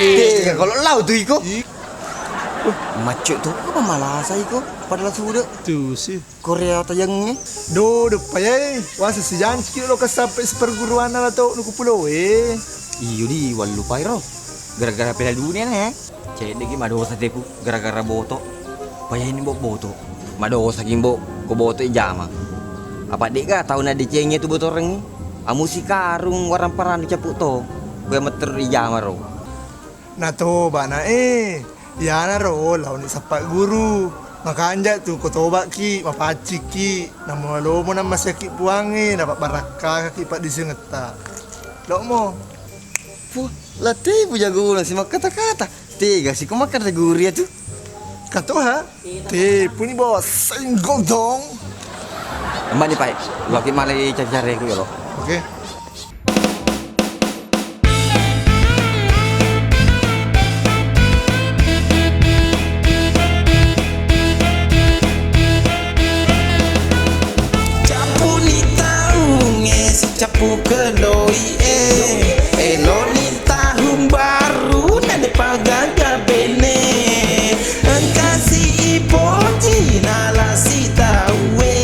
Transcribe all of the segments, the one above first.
Weh, kalau lau tu iko. Macet tu apa malah saya iko padahal sudah Tu sih. Korea tayang ni. Do depan ya. Wasa sejan sikit lo sampai seperguruan lah tu nuku pulau Iyo di walu pairo. Gara-gara Piala Dunia ni Cek lagi madosa teku gara-gara boto. Payah ini boto. Madosa kimbo ko boto ijama. Apa dek ka tahun ada cengnya tu boto orang ni. Amu si karung warang paran dicapuk to. Gue meter ijama ro. Nah tu bana ya na ro lawan sapak guru. Makanya tu ko toba ki mapaci ki namo lo mo na masaki puangi dapat baraka ki pak disengeta. Lo mo. Puh, latih puja guru si kata-kata. Tiga si kau makan gurih tu. Kato ha? Te puni bawa senggol dong. Mbak ni pai, laki malai cari-cari aku ya lo. Okey. Capu keloi eloni tahun baru nade pagaga bene engkasi ipoji nalasi tawe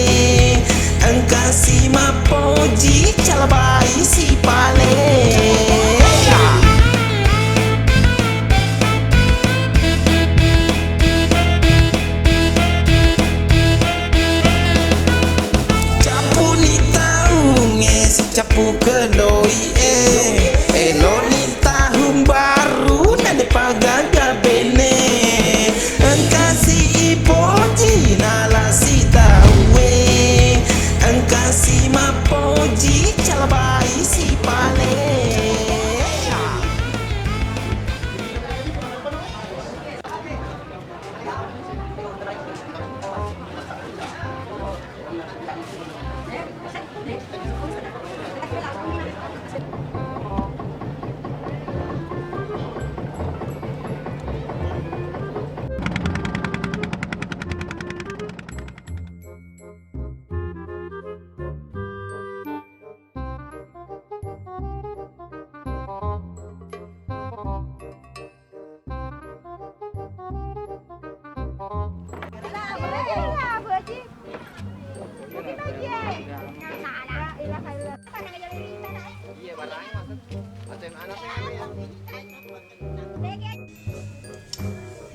engkasi mapoji calabai si pale capu keloi eloni tahun baru nade pagaga bene engkasi ipoji nalasi tawe engkasi mapoji calabai si pale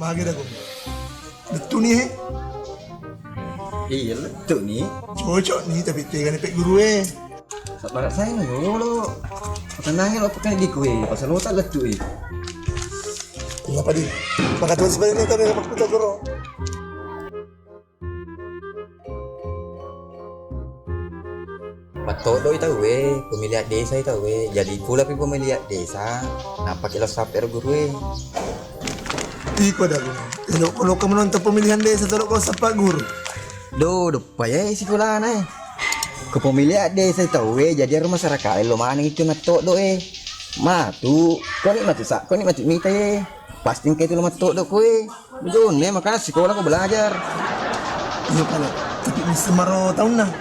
Magi dah ko. Betul ni Iya letuk ni. Cocok ni tapi tega ni pek guru Sabar saya ni lo. Tenangnya lo pakai di kue. Pasal lo tak letuk Kenapa di? Maka tuan sebenarnya kami dapat kita guru. Patok doi tahu pemilihan desa itu jadi pula pemilihan desa. Nampak kita saper guru Iko dah guru. Kalau kamu nonton pemilihan desa tu kau sapa guru. Do payah sekolah na ke pemilihan desa itu jadi rumah masyarakat lo mana itu matok do matu kau ni matu sak kau ni matu mita pasti kayak itu lo matok do kue betul nih makanya sekolah kau belajar. Iya kalau tapi ni semaro tahun nah.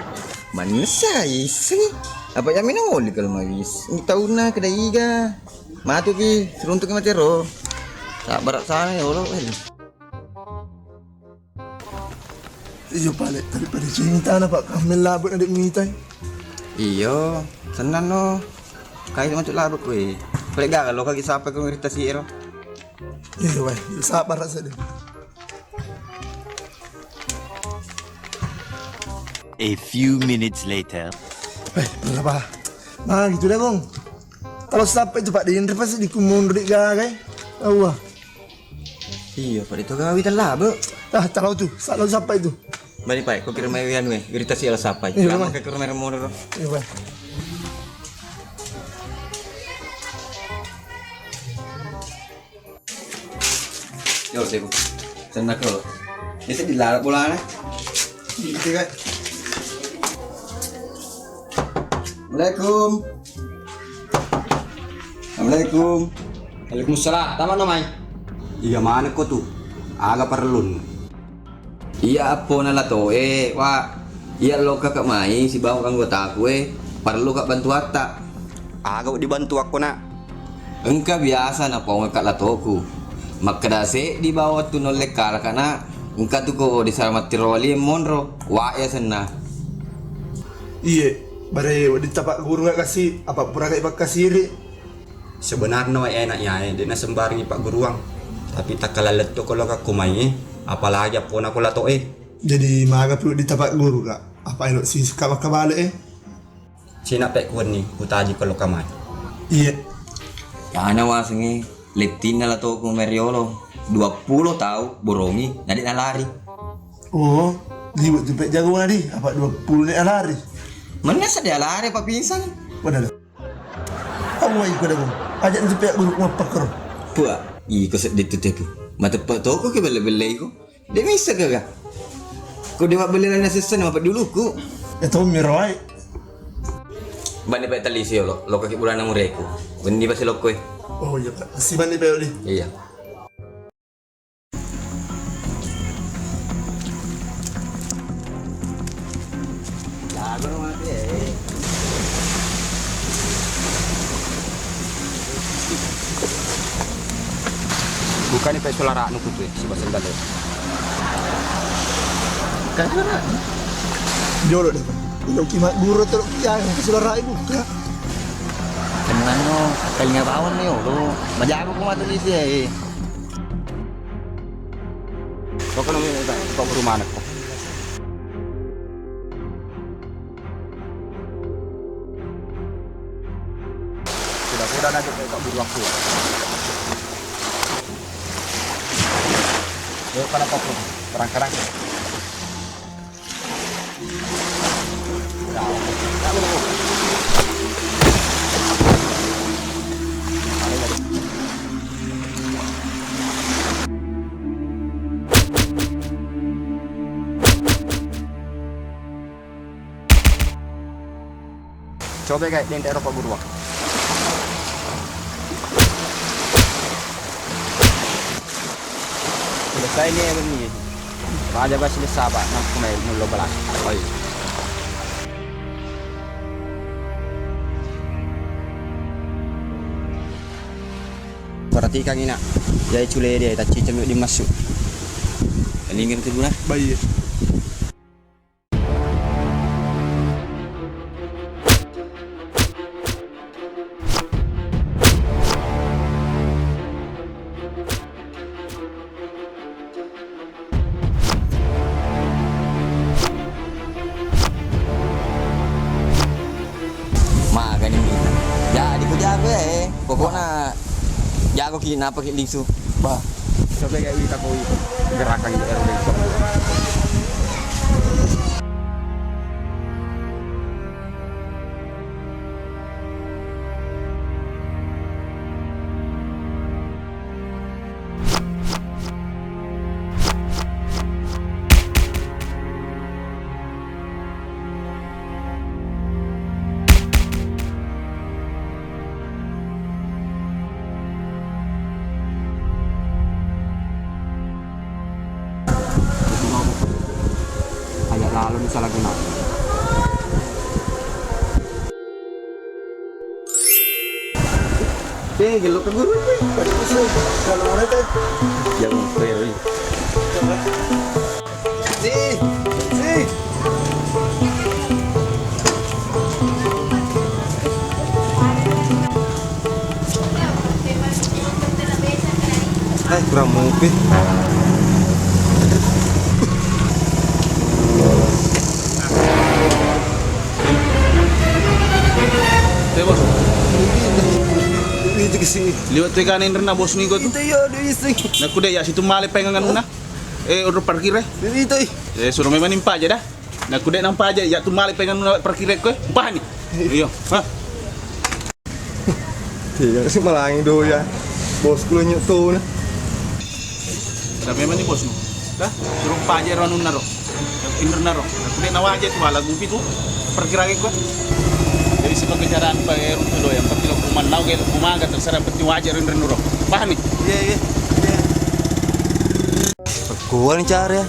Mana saya sih? Apa yang minum oli kalau magis? Ini tahun na kedai iga. Matu ki seruntuk mati ro. Tak berat sana ya Allah. Iyo paling tapi pada cinta na pak kami labut adik minta. Iyo, senang no. Kayak macam labut kue. Paling gak kalau kaki sampai ke cerita si Ero. Iya wah, sabar rasa dia. A few minutes later. Berapa? Nah gitu deh bang. Kalau sampai tu Pak Dindri pasti dikumun duit gagai. Awah. Iya, pada itu gawi telah bu. Tahu tu, salah sampai tu. Balik pak, kau kirim ayan we, cerita si Elo sampai. Iya, Kamu ke kirim modal. Iya wah. Yo, Tepu. Senang ke lo. Ini sedih lah bola nih. Gitu kan. Assalamualaikum. Assalamualaikum. Waalaikumsalam. Tama naman. Iya mana kau tuh? Agak perlu. Iya apa nala to wa. Iya lo kakak mai si bawa anggota aku perlu kak bantu atta. Agak dibantu aku nak. Engka biasa na po ngakak latoku. Makadase di bawah tu nolek kala kana. Engka tu ko di sama tiroli monro. Wa ya senna. Iya. Bare di tapak guru nggak kasih apa pura kayak kasih ri. Sebenarnya enaknya dia sembarang Pak Guruang. Tapi tak kalalet tuh kalau aku main, apalagi pun aku lato Jadi maga perlu di tapak guru kak. Apa elok si kabale Sina pek kuan nih, utaji kalau kamay. Iya. Ya ana wasengi letina latoku meriolo. 20 tahu borongi jadi nalari. Oh, di buat tumpek jago nadi. Apa 20 nih lari? Mana sadia lari pak pingsan. Padahal. Awai pada guru. Ajak tumpek guru ngapakro. Pua, iko sedih tu tepu. Mata pak toko ke bele-bele iko. Dia bisa kagak? Kau dewa beli lain asisten apa dulu ku? Ya tahu mirai. Bani pak tali sih lo kaki bulan mureku. Bendi pasti lo kue. Oh iya kak. Si bani beli. Iya. Lagu mati Bukan nih pek suara anu tuh si basen dalam. Jolo deh. Ilo kimat guru terus yang kesulara ibu kak. Kenang no, kalinya bawon nih lo. Majago ko matuli sih. Kau kan ngomong kau rumah anak kau. Sudah nanti Pak Guruang keluar. Yuk pada pokok, kerang-kerang. Coba kayak di Eropa Guruang. Selesai ni begini. Raja basili sahabat nak kumai mulu belas. Baik. Perhatikan ini nak. Dia cule dia tak cicam di masuk. Alingin tu guna. Baik. Pokoknya jago kina pakai lisu. Bah. Coba kayak kita koi gerakan di RW. Lalu misalnya guna. Gelo ke guru ni. Kalau mana teh? Yang peri. Si. Kurang mungkin. Bos. Itu kesini. Liwat tuh kanin rin na bos ni ko tu. Itu ya, dia isi. Naku deh ya situ mali pengangan una. Udah parkir Itu. suruh memang nimpa aja dah. Naku deh nampak aja ya tu mali pengangan una parkir ko. Pah ni. Iyo. Ha. Tidak sih malah yang do ya. Bosku nyutu nah. sabi man ni boss no. Dah, durung paja ro anun naro. Yang pinter naro. Aku dek nawa aja tuh lagu itu perkiraan ko. Jadi sebagai jalan pakai rute do yang penting aku manau ke kumaga terserah penting wajar rin nuro. Paham nih? Iya. Perkuan cara ya.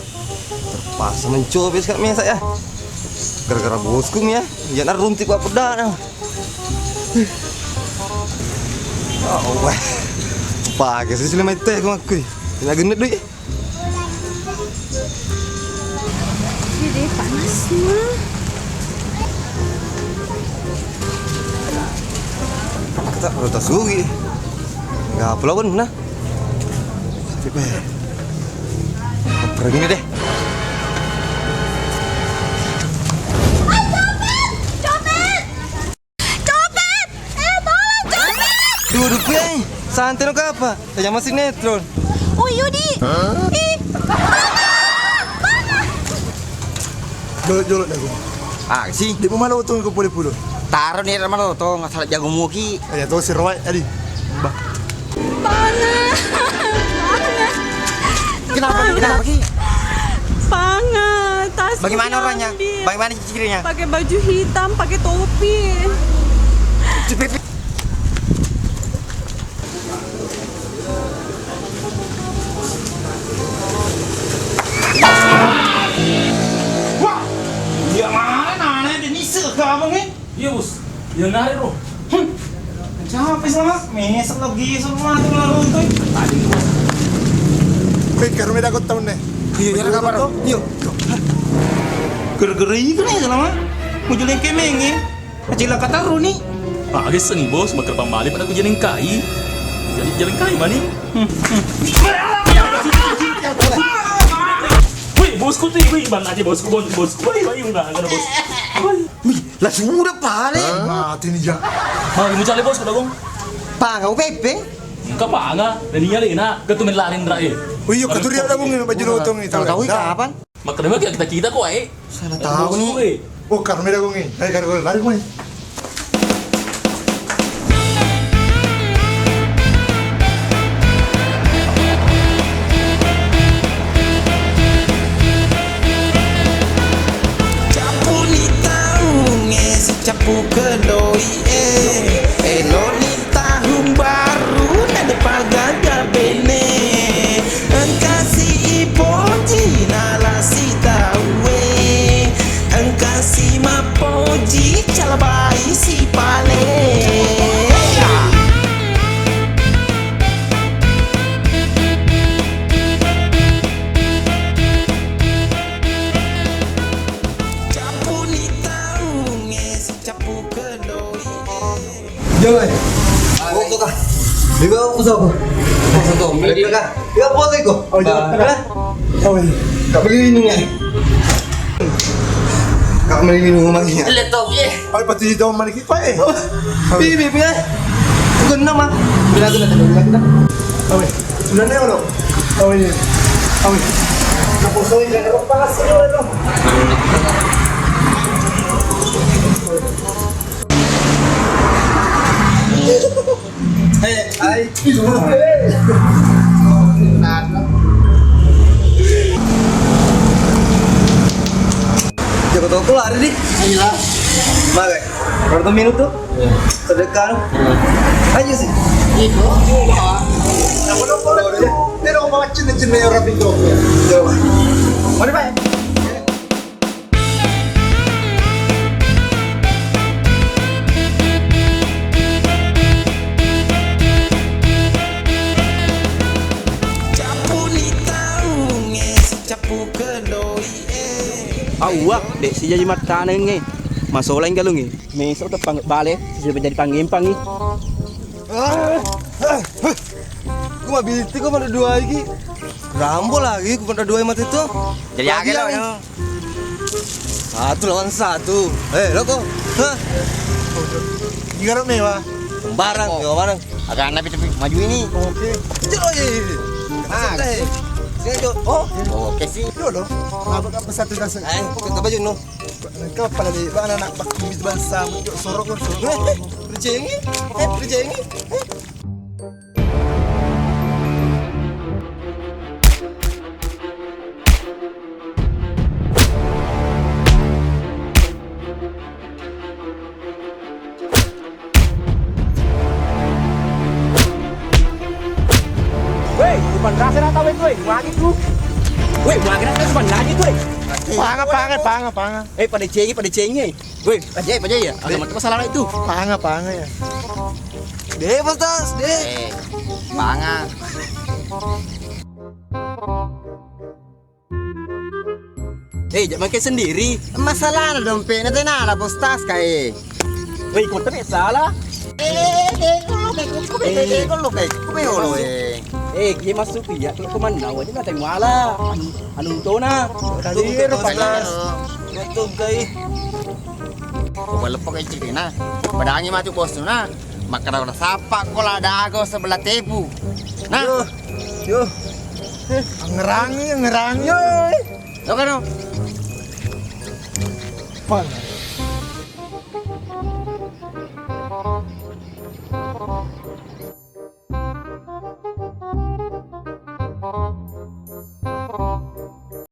Terpaksa mencoba sekarang mesak ya. Gara-gara bosku ya. Ya nak runtik apa dah. Oh wah. Pakai sih selama itu aku ngaku. Tidak genit deh. Jadi panas mah. Tak perlu tak sugi. Enggak pulau pun nah. Tapi pergi nih deh. Copet! Tolong copet! Duduk ya. Santai no apa? Saya masih sinetron. Oh Yudi! Ih! Jolok dah aku. Ah, sih. Di mana utang ke puluh-puluh? Taruh nih mana tuh nggak salah jago muki. Ya tahu si Roy tadi. Mbah. Panas! Kenapa Ki? Panas! Tas Bagaimana orangnya? Bagaimana cirinya? Pakai baju hitam, pakai topi. Ya mana ada nisek ke abang ni? Iya bos, yang nari bro. Capek sama, mesek lagi semua tu lalu tu. Tadi bos. Wait, karo may dagot taon na. Iya, kabar. Yuk. Gara-gara ikan ni selama. Muncul yang kemeng ni. Macam lah kata Roni. Agak seni bos, bakal pamali pada aku jalan kai. Jadi jalan kai mana? Wih, bosku tuh, wih, ban aja bosku, bosku, wih, enggak ada bos. Wih, lah sudah pale. Mati ni Jack. Ah, mau cari bos, udah gong. Pangau pepe. Enggak apa enggak, dan iya na, ketumen larin drai. Uy, yuk, katuriya na kong baju lutong ni. Tahu kapan? Makanya kita kok Salah tahu nih. Oh, karo may dagong ni. Ay, karo lari ko ni. Capu ni tahun capu kedoi Elo ni tahun baru Nada pagaga bene Engkasi ipoji nalasi tawe Engkasi mapoji calabai si pale Capu ni tahun capu kedoi Jangan. Foto kah? Liga usaha ko. Foto. Liga kah? Liga foto ko. Oh, jangan. Oh, iya. Kak beli minum ya. Kak beli minum lagi ya. Ay, pati daw manikit pa eh. Bibi ya. Tunggu nama. Bila kita. Awe, sudah na yun, Awe niya. Awe. Napusoy na ako pa kasi yun, Ay. Jago tau keluar nih. Iya. Magai. Berapa minum tuh? Sedekah. Ayo sih. Ako na pala. Pero mga chin-chin na yung rapid ko. Mana pak? Capu ni tahun capu kedoi Awak dek si jadi mata nenge. Masalah yang galung ni. Mesok tu panggil balik, si jadi panggil. Gue mah binti kok pada dua lagi. Rambo lagi, gue pada dua mati itu. Jadi aja lo. nih. 1 lawan 1. Lo kok? Hah? Gigarap na yun, ha? Barang, yo barang. Agak anak tapi maju ini. Okay. Joy. Ah. Sini Jo. Oh, Oke sih. Yun, no? Habang ka pa sa tigas. eh, kita baju no. Nagkapala di ba anak bakit bansa mo? Sorok ko, sorok. Berjengi, berjengi. Sepan rasa na tawin tuh, wagi tuh. Woi, wagi na sepan lagi tuh. Panga. Pada cengi. Woi, aja ya. Ada macam masalah itu. Panga ya. Deh, bos tas, deh. Panga. Jangan makin sendiri. Masalah na dompetnya teh nala bos tas kae. Woi, kau tak salah. Kumeo Dia masuk ya, kalau kemana aja nggak tahu malah. Anong to na. Kadir, patas. Betul kay. Wala pa kay Chilina. Padangi mati bos na. Makara na sapa ko la dago sa belah tebu. Nah, Yo. Ang ngerangi. yo kano. Panga.